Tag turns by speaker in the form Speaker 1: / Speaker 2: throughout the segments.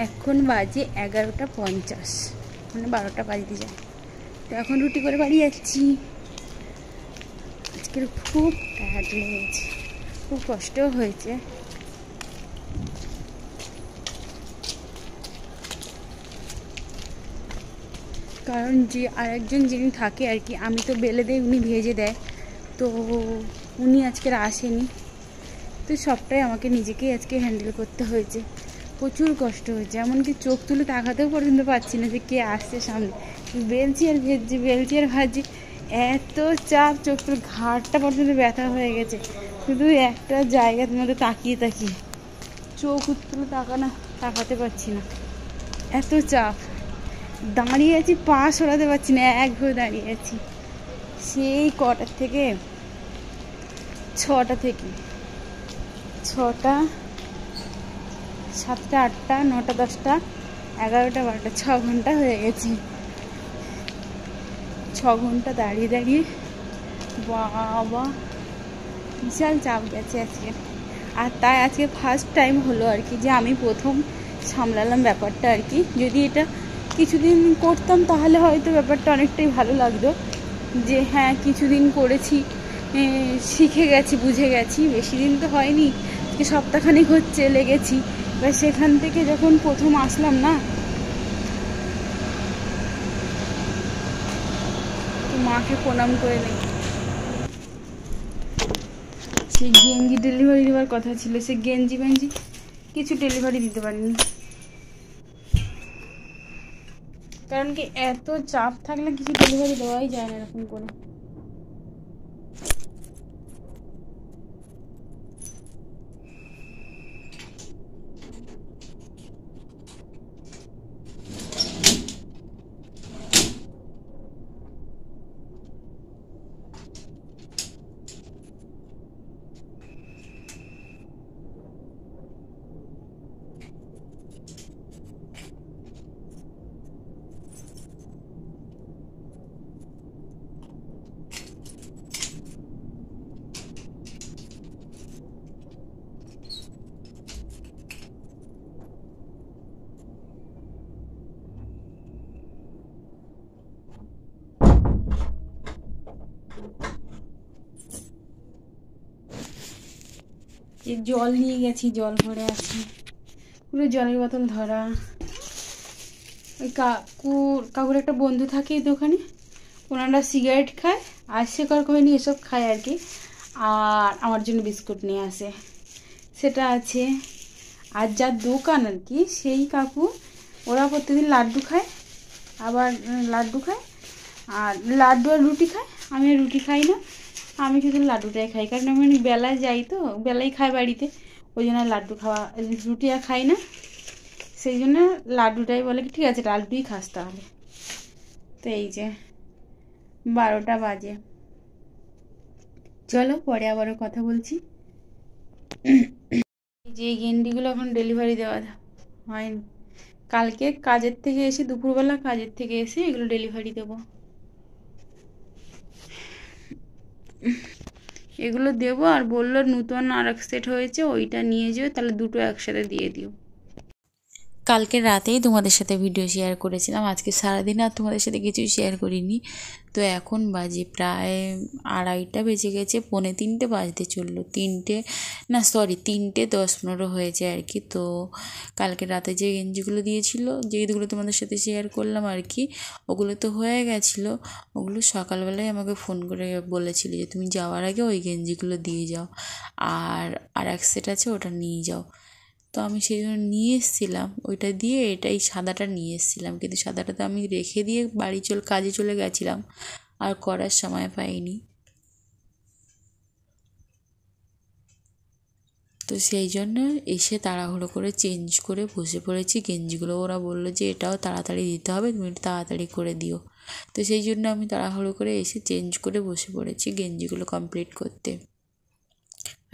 Speaker 1: এখন বাজে 11:50, মানে 12টা বাজতে যায়। তো এখন রুটি করে বাড়ি যাচ্ছি। আজকের খুব টায়ার্ড লেগেছে, খুব কষ্টও হয়েছে। কারণ যে আরেকজন যিনি থাকে আর কি, আমি তো বেলে দেয়, উনি ভেজে দেয়, তো উনি আজকের আসেনি, তো সবটাই আমাকে নিজেকেই আজকে হ্যান্ডেল করতে হয়েছে। প্রচুর কষ্ট হয়েছে, এমনকি চোখ তুলে তাকাতেও পর্যন্ত পাচ্ছি না যে কে আসছে সামনে। বেলছি আর ভেজছি, বেলছি আর ভাজছি, এত চাপ, চোখ তুলে ঘাড়টা পর্যন্ত ব্যথা হয়ে গেছে শুধু একটা জায়গার মধ্যে তাকিয়ে তাকিয়ে। চোখ তুলে তাকাতে পারছি না, এত চাপ। দাঁড়িয়ে আছি, পা সরাতে পারছি না, একভাবে দাঁড়িয়ে আছি সেই কটার থেকে, 6টা থেকে। 6টা, 7টা, 8টা, 9টা, 10টা, 11টা, 12টা, 6 ঘন্টা হয়ে গেছে। 6 ঘন্টা দাঁড়িয়ে দাঁড়িয়ে বাবা বিশাল চাপ গেছে আজকে। আর তাই আজকে ফার্স্ট টাইম হলো আর কি যে আমি প্রথম সামলালাম ব্যাপারটা আর কি। যদি এটা কিছুদিন করতাম তাহলে হয়তো ব্যাপারটা অনেকটাই ভালো লাগতো, যে হ্যাঁ কিছুদিন করেছি, শিখে গেছি, বুঝে গেছি। বেশি দিন তো হয়নি, সপ্তাহখানেক হচ্ছে লেগেছি। এবার সেখান থেকে যখন প্রথম আসলাম না, মাকে প্রণাম করে নেই। সেই গেঞ্জি ডেলিভারি দেওয়ার কথা ছিল, সে গেঞ্জি কিছু ডেলিভারি দিতে পারিনি। কারণ কি এত চাপ থাকলে কিছু ডেলিভারি দেওয়াই যায় না এরকম করে। যে জল নিয়ে গেছি, জল ভরে আছে, পুরো জলের বোতল ধরা। ওই কাকুর একটা বন্ধু থাকে এই দোকানে, ওনারা সিগারেট খায় আর শেখর খৈনি এসব খায় আর কি, আর আমার জন্য বিস্কুট নিয়ে আসে, সেটা আছে। আর যার দোকান আর কি সেই কাকু, ওরা প্রত্যেকদিন লাড্ডু খায়, আবার লাড্ডু খায়, আর লাড্ডু আর রুটি খায়। আমি আর রুটি খাই না, আমি শুধু লাড্ডুটাই খাই, কারণ আমি বেলায় যাই, তো বেলাই খাই বাড়িতে, ওই জন্য লাড্ডু খাওয়া, রুটি আর খাই না, সেই জন্য লাড্ডুটাই বলে কি ঠিক আছে লাড্ডুই খাস তাহলে। তো এই যে 12টা বাজে, চলো পরে আবারও কথা বলছি। যে গেন্ডিগুলো এখন ডেলিভারি দেওয়া হয়নি, কালকে কাজের থেকে এসে, দুপুরবেলা কাজের থেকে এসে এগুলো ডেলিভারি দেবো। এগুলো দেবো, আর বললো নতুন আর এক সেট হয়েছে ওইটা নিয়ে যেও, তাহলে দুটো একসাথে দিয়ে দিও। কালকে রাতেই তোমাদের সাথে ভিডিও শেয়ার করেছিলাম, আজকে সারাদিন আর তোমাদের সাথে কিছুই শেয়ার করিনি। তো এখন বাজে প্রায় 2:30 বেজে গেছে, 2:45 বাজতে চললো, 3:10 হয়েছে আর কি। তো কালকে রাতে যে গেঞ্জিগুলো দিয়েছিল, যেগুলো তোমাদের সাথে শেয়ার করলাম আর কি, ওগুলো তো হয়ে গেছিলো। ওগুলো সকালবেলায় আমাকে ফোন করে বলেছিল যে তুমি যাওয়ার আগে ওই গেঞ্জিগুলো দিয়ে যাও, আর এক সেট আছে ওটা নিয়ে যাও। তো আমি সেই জন্য নিয়ে এসেছিলাম ওইটা দিয়ে, এটাই সাদাটা নিয়ে এসেছিলাম, কিন্তু সাদাটা তো আমি রেখে দিয়ে কাজে চলে গেছিলাম, আর করার সময় পাইনি। তো সেই জন্য এসে তাড়াহুড়ো করে চেঞ্জ করে বসে পড়েছি গেঞ্জিগুলো। ওরা বললো যে এটাও তাড়াতাড়ি দিতে হবে, তুমি একটু তাড়াতাড়ি করে দিও। তো সেই জন্য আমি তাড়াহুড়ো করে এসে চেঞ্জ করে বসে পড়েছি গেঞ্জিগুলো কমপ্লিট করতে।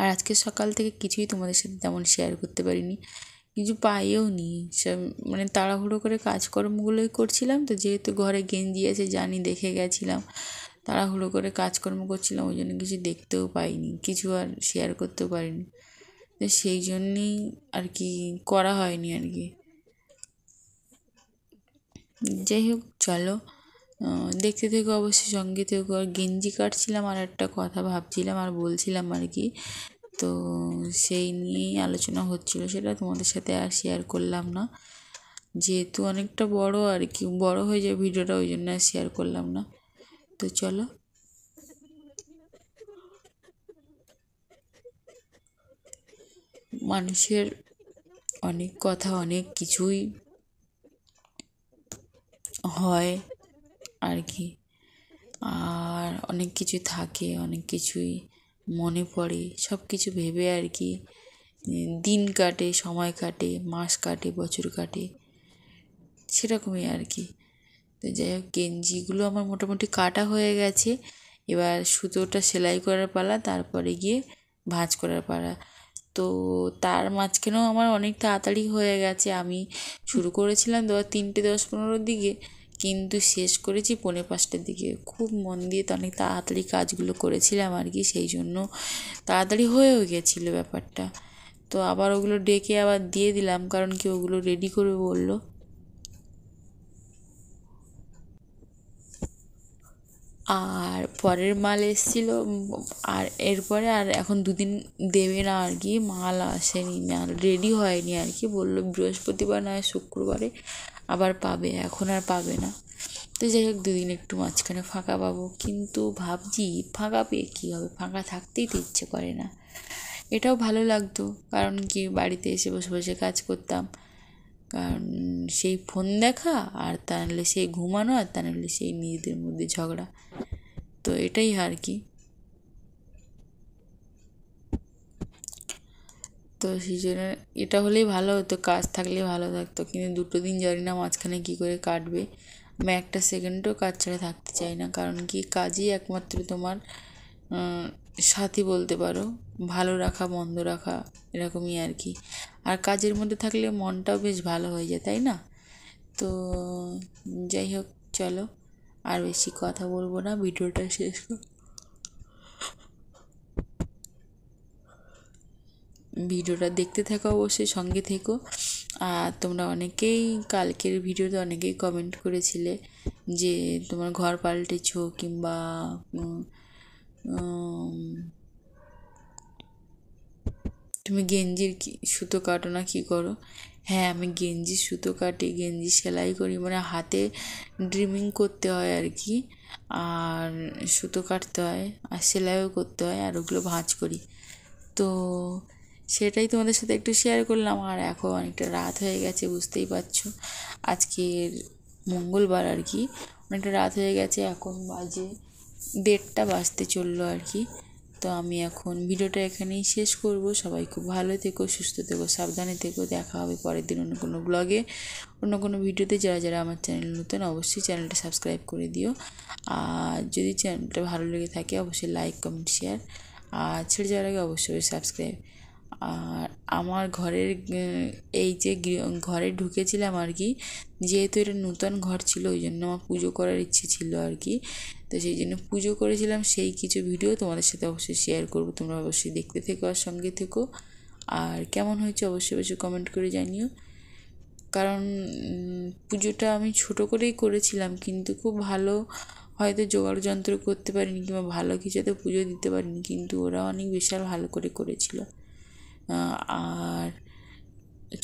Speaker 1: আর আজকে সকাল থেকে কিছুই তোমাদের সাথে তেমন শেয়ার করতে পারিনি, কিছু পাইও নি, মানে তাড়াহুড়ো করে কাজকর্মগুলোই করছিলাম। তো যেহেতু ঘরে গেঞ্জি আছে জানি, দেখে গেছিলাম, তাড়াহুড়ো করে কাজকর্ম করছিলাম, ওই জন্য কিছু দেখতেও পাইনি, কিছু আর শেয়ার করতেও পারিনি। তো সেই জন্যেই আর কি করা হয়নি আর কি।
Speaker 2: যাই হোক চলো, দেখতে থেকো, অবশ্যই সঙ্গে থেকো। আর গেঞ্জি কাটছিলাম আর একটা কথা ভাবছিলাম আর বলছিলাম আর কি, তো সেই নিয়েই আলোচনা হচ্ছিল, সেটা তোমাদের সাথে আর শেয়ার করলাম না, যেহেতু অনেকটা বড় আর কি, বড় হয়ে যায় ভিডিওটা, ওই জন্য আর শেয়ার করলাম না। তো চলো, মানুষের অনেক কথা, অনেক কিছুই হয় আর কি, আর অনেক কিছু থাকে, অনেক কিছুই মনে পড়ে, সব কিছু ভেবে আর কি দিন কাটে, সময় কাটে, মাস কাটে, বছর কাটে, সেরকমই আর কি। তো যাই হোক, গেঞ্জিগুলো আমার মোটামুটি কাটা হয়ে গেছে, এবার সুতোটা সেলাই করার পালা, তারপরে গিয়ে ভাঁজ করার পালা। তো তার মাঝখানেও আমার অনেক তাড়াতাড়ি হয়ে গেছে, আমি শুরু করেছিলাম 3:10-15 দিকে, কিন্তু শেষ করেছি 4:45টার দিকে। খুব মন দিয়ে তো অনেক তাড়াতাড়ি কাজগুলো করেছিলাম আর কি, সেই জন্য তাড়াতাড়ি হয়েও গেছিলো ব্যাপারটা। তো আবার ওগুলো ডেকে আবার দিয়ে দিলাম, কারণ কি ওগুলো রেডি করবে বললো। আর পরের মাল এসেছিলো, আর এরপরে আর এখন 2 দিন দেবে না আর কি, মাল আসেনি, মাল রেডি হয়নি আর কি, বললো বৃহস্পতিবার নয় শুক্রবারে আবার পাবে, এখন আর পাবে না। তো যাই হোক, 2 দিন একটু মাঝখানে ফাঁকা পাবো, কিন্তু ভাবছি ফাঁকা পেয়ে কী হবে, ফাঁকা থাকতেই তো ইচ্ছে করে না। এটাও ভালো লাগতো, কারণ কি বাড়িতে এসে বসে বসে কাজ করতাম, কারণ সেই ফোন দেখা, আর তা নাহলে সেই ঘুমানো, আর তা নাহলে সেই নিজেদের মধ্যে ঝগড়া, তো এটাই আর কি। তো সেই জন্য এটা হলেই ভালো হতো, কাজ থাকলে ভালো থাকতো, কিন্তু 2 দিন জানি না মাঝখানে কী করে কাটবে। আমি একটা সেকেন্ডও কাজ ছাড়া থাকতে চাই না, কারণ কি কাজই একমাত্র তোমার সাথী বলতে পারো, ভালো রাখা মন্দ রাখা, এরকমই আর কি। আর কাজের মধ্যে থাকলে মনটাও বেশ ভালো হয়ে যায়, তাই না? তো যাই হোক, চলো আর বেশি কথা বলবো না, ভিডিওটা শেষ ভিডিওটা দেখতে থাকো, অবশ্যই সঙ্গে থেকো। আর তোমরা অনেকেই কালকের ভিডিওতে অনেকেই কমেন্ট করেছিলে যে তোমার ঘর পাল্টেছো, কিংবা তুমি গেঞ্জির কি সুতো কাটো না কী করো। হ্যাঁ, আমি গেঞ্জির সুতো কাটি, গেঞ্জি সেলাই করি, মানে হাতে ড্রিমিং করতে হয় আর কি, আর সুতো কাটতে হয়, আর সেলাইও করতে হয়, আর ওগুলো ভাঁজ করি। তো সেটাই তোমাদের সাথে একটু শেয়ার করলাম। আর এখন অনেকটা রাত হয়ে গেছে, বুঝতেই পারছো, আজকের মঙ্গলবার আর কি, অনেকটা রাত হয়ে গেছে, এখন বাজে 1:30 বাজতে চললো আর কি। তো আমি এখন ভিডিওটা এখানেই শেষ করব। সবাই খুব ভালো থেকো, সুস্থ থেকো, সাবধানে থেকো। দেখা হবে পরের দিন অন্য কোনো ব্লগে, অন্য কোনো ভিডিওতে। যারা যারা আমার চ্যানেল নতুন, অবশ্যই চ্যানেলটা সাবস্ক্রাইব করে দিও। আর যদি চ্যানেলটা ভালো লেগে থাকে, অবশ্যই লাইক, কমেন্ট, শেয়ার, আর ছেড়ে যাওয়ার আগে অবশ্যই সাবস্ক্রাইব। আর আমার ঘরের এই যে ঘরে ঢুকেছিলাম আর কি, যেহেতু এটা নূতন ঘর ছিল, ওই জন্য আমার পুজো করার ইচ্ছে ছিল আর কি, তো সেই জন্য পুজো করেছিলাম, সেই কিছু ভিডিও তোমাদের সাথে অবশ্যই শেয়ার করবো। তোমরা অবশ্যই দেখতে থেকো আর সঙ্গে থেকো। আর কেমন হয়েছে অবশ্যই অবশ্যই কমেন্ট করে জানিও, কারণ পুজোটা আমি ছোট করেই করেছিলাম, কিন্তু খুব ভালো হয়তো জোগাড় যন্ত্র করতে পারিনি, কিংবা ভালো কিছুতে পুজো দিতে পারিনি, কিন্তু ওরা অনেক বিশাল ভালো করে করেছিল। আর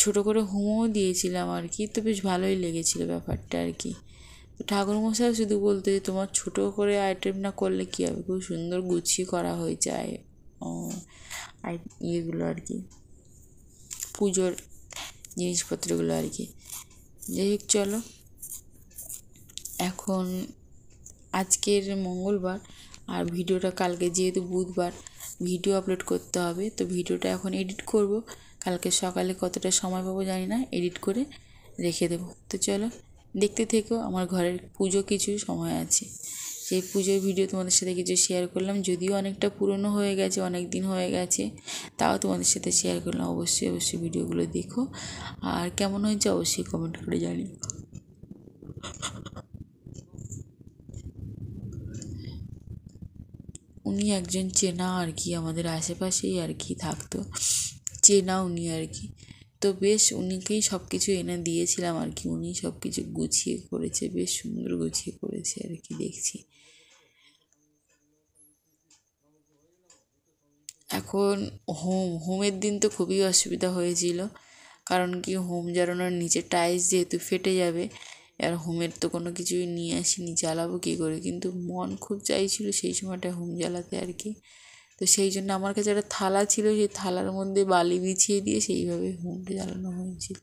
Speaker 2: ছোটো করে হোমও দিয়েছিলাম আর কি, তো বেশ ভালোই লেগেছিলো ব্যাপারটা আর কি। তো ঠাকুরমশাই শুধু বলতো যে তোমার ছোটো করে আইটেম না করলে কী হবে, খুব সুন্দর গুছিয়ে করা হয়ে যায় ইয়েগুলো আর কি, পুজোর জিনিসপত্রগুলো আর কি। যাই হোক, চলো, এখন আজকের মঙ্গলবার, আর ভিডিওটা কালকে যেহেতু বুধবার ভিডিও আপলোড করতে হবে, তো ভিডিওটা এখন এডিট করব, কালকে সকালে কতটা সময় পাবো জানি না, এডিট করে রেখে দেবো। তো চলো, দেখতে থেকো। আমার ঘরের পুজো কিছু সময় আছে, সেই পুজোর ভিডিও তোমাদের সাথে কিছু শেয়ার করলাম, যদিও অনেকটা পুরনো হয়ে গেছে, অনেক দিন হয়ে গেছে, তাও তোমাদের সাথে শেয়ার করলাম। অবশ্যই অবশ্যই ভিডিওগুলো দেখো, আর কেমন হয়েছে অবশ্যই কমেন্ট করে জানিও। উনি একজন চেনা আর কি, আমাদের আশেপাশেই আর কি থাকতো, চেনা উনি আর কি। তো বেশ উনিকেই সব কিছু এনে দিয়েছিলাম আর কি, উনি সব কিছু গুছিয়ে করেছে, বেশ সুন্দর গুছিয়ে করেছে আর কি দেখছি। এখন হোমের দিন তো খুবই অসুবিধা হয়েছিল, কারণ কি হোম জ্বালানোর নিচে টাইলস যেহেতু ফেটে যাবে, আর হোমের তো কোনো কিছুই নিয়ে আসিনি, জ্বালাবো কী করে, কিন্তু মন খুব চাইছিল সেই সময়টা হোম জ্বালাতে আর কি। তো সেই জন্য আমার কাছে একটা থালা ছিল, সেই থালার মধ্যে বালি বিছিয়ে দিয়ে সেইভাবে হোমটা জ্বালানো হয়েছিল।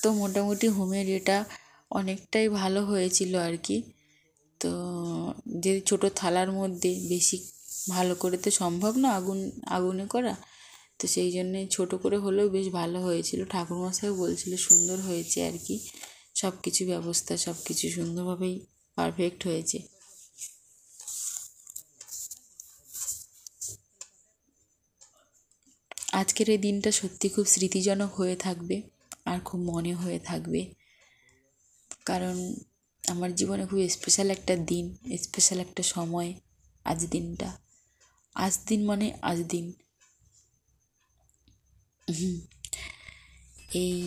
Speaker 2: তো মোটামুটি হোমের এটা অনেকটাই ভালো হয়েছিল আর কি। তো যে ছোটো থালার মধ্যে বেশি ভালো করে তো সম্ভব না আগুনে করা, তো সেই জন্যে ছোটো করে হলেও বেশ ভালো হয়েছিল। ঠাকুরমশাইও বলছিল সুন্দর হয়েছে আর কি, সব কিছু ব্যবস্থা সব কিছু সুন্দরভাবেই পারফেক্ট হয়েছে। আজকের এই দিনটা সত্যি খুব স্মৃতিজনক হয়ে থাকবে আর খুব মনে হয়ে থাকবে, কারণ আমার জীবনে খুব স্পেশাল একটা দিন, স্পেশাল একটা সময় আজ দিনটা। আজ দিন মানে আজ দিন এই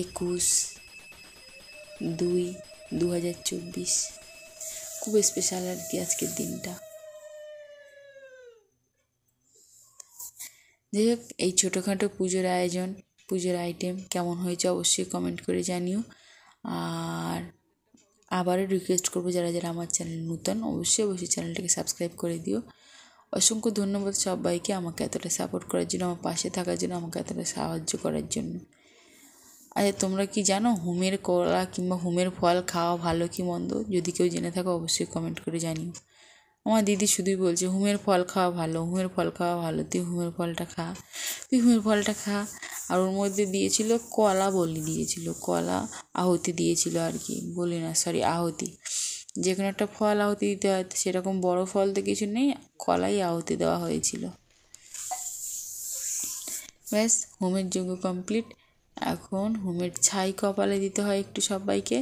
Speaker 2: 21/2/2024 খুব স্পেশাল আর কি আজকের দিনটা। যাই হোক, এই ছোটোখাটো পুজোর আয়োজন, পুজোর আইটেম কেমন হয়েছে অবশ্যই কমেন্ট করে জানিও। আর আবারও রিকোয়েস্ট করবো যারা যারা আমার চ্যানেল নতুন, অবশ্যই চ্যানেলটাকে সাবস্ক্রাইব করে দিও। অসংখ্য ধন্যবাদ সবাইকে আমাকে এতটা সাপোর্ট করার জন্য, আমার পাশে থাকার জন্য, আমাকে এতটা সাহায্য করার জন্য। আচ্ছা, তোমরা কি জানো হোমের কলা কিংবা হোমের ফল খাওয়া ভালো কি মন্দ? যদি কেউ জেনে থাকো অবশ্যই কমেন্ট করে জানিও। আমার দিদি শুধুই বলছে হোমের ফল খাওয়া ভালো, হোমের ফল খাওয়া ভালো, তুই হোমের ফলটা খা, তুই হোমের ফলটা খা। আর ওর মধ্যে দিয়েছিল কলা, দিয়েছিল কলা আহুতি দিয়েছিল আর কি, বলি না সরি আহুতি। যে কোনো একটা ফল আহুতি দিতে হয়, সেরকম বড় ফল তো কিছু নেই, কলাই আহুতি দেওয়া হয়েছিল। ব্যাস, হোমের যজ্ঞ কমপ্লিট। এখন হোমের ছাই কপালে দিতে হয় একটু সবাইকে,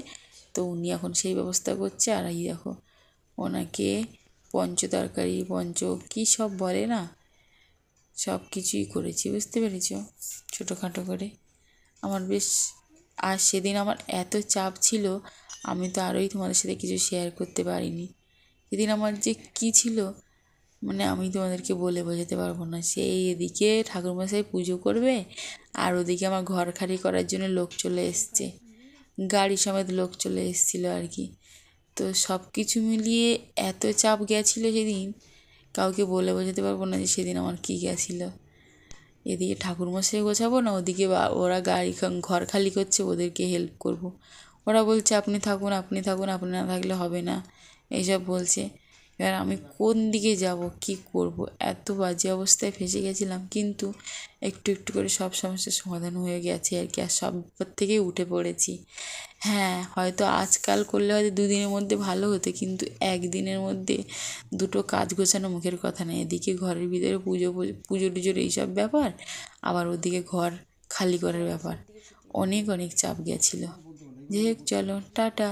Speaker 2: তো উনি এখন সেই ব্যবস্থা করছে। আর এই দেখো ওনাকে পঞ্চতরকারি কী সব বলে না, সব কিছুই করেছি, বুঝতে পেরেছ, ছোটোখাটো করে। আমার বেশ, আর সেদিন আমার এত চাপ ছিল, আমি তো আরোই তোমাদের সাথে কিছু শেয়ার করতে পারিনি। সেদিন আমার যে কী ছিল, মানে আমি তোমাদেরকে বলে বোঝাতে পারবো না। সেই এদিকে ঠাকুরমশাই পুজো করবে, আর ওদিকে আমার ঘর খালি করার জন্য লোক চলে এসছে, গাড়ি সমেত লোক চলে এসেছিলো আর কি। তো সব কিছু মিলিয়ে এত চাপ গেছিলো সেদিন, কাউকে বলে বোঝাতে পারবো না যে সেদিন আমার কী গেছিলো। এদিকে ঠাকুরমশাই গোছাবো না, ওদিকে ওরা ঘর খালি করছে, ওদেরকে হেল্প করব। ওরা বলছে আপনি থাকুন, আপনি থাকুন, আপনি না থাকলে হবে না, এইসব বলছে। এবার আমি কোন দিকে যাব, কি করব, এত বাজে অবস্থায় ফেসে গেছিলাম। কিন্তু একটু একটু করে সব সমস্যার সমাধান হয়ে গেছে আর কি, আর সব থেকেই উঠে পড়েছি। হ্যাঁ, হয়তো আজকাল করলে হয়তো 2 দিনের মধ্যে ভালো হতো, কিন্তু 1 দিনের মধ্যে 2টো কাজ গোছানো মুখের কথা নয়। এদিকে ঘরের ভিতরে পুজো টুজোর এইসব ব্যাপার, আবার ওদিকে ঘর খালি করার ব্যাপার, অনেক চাপ গেছিলো। যাই হোক, চলো টাটা।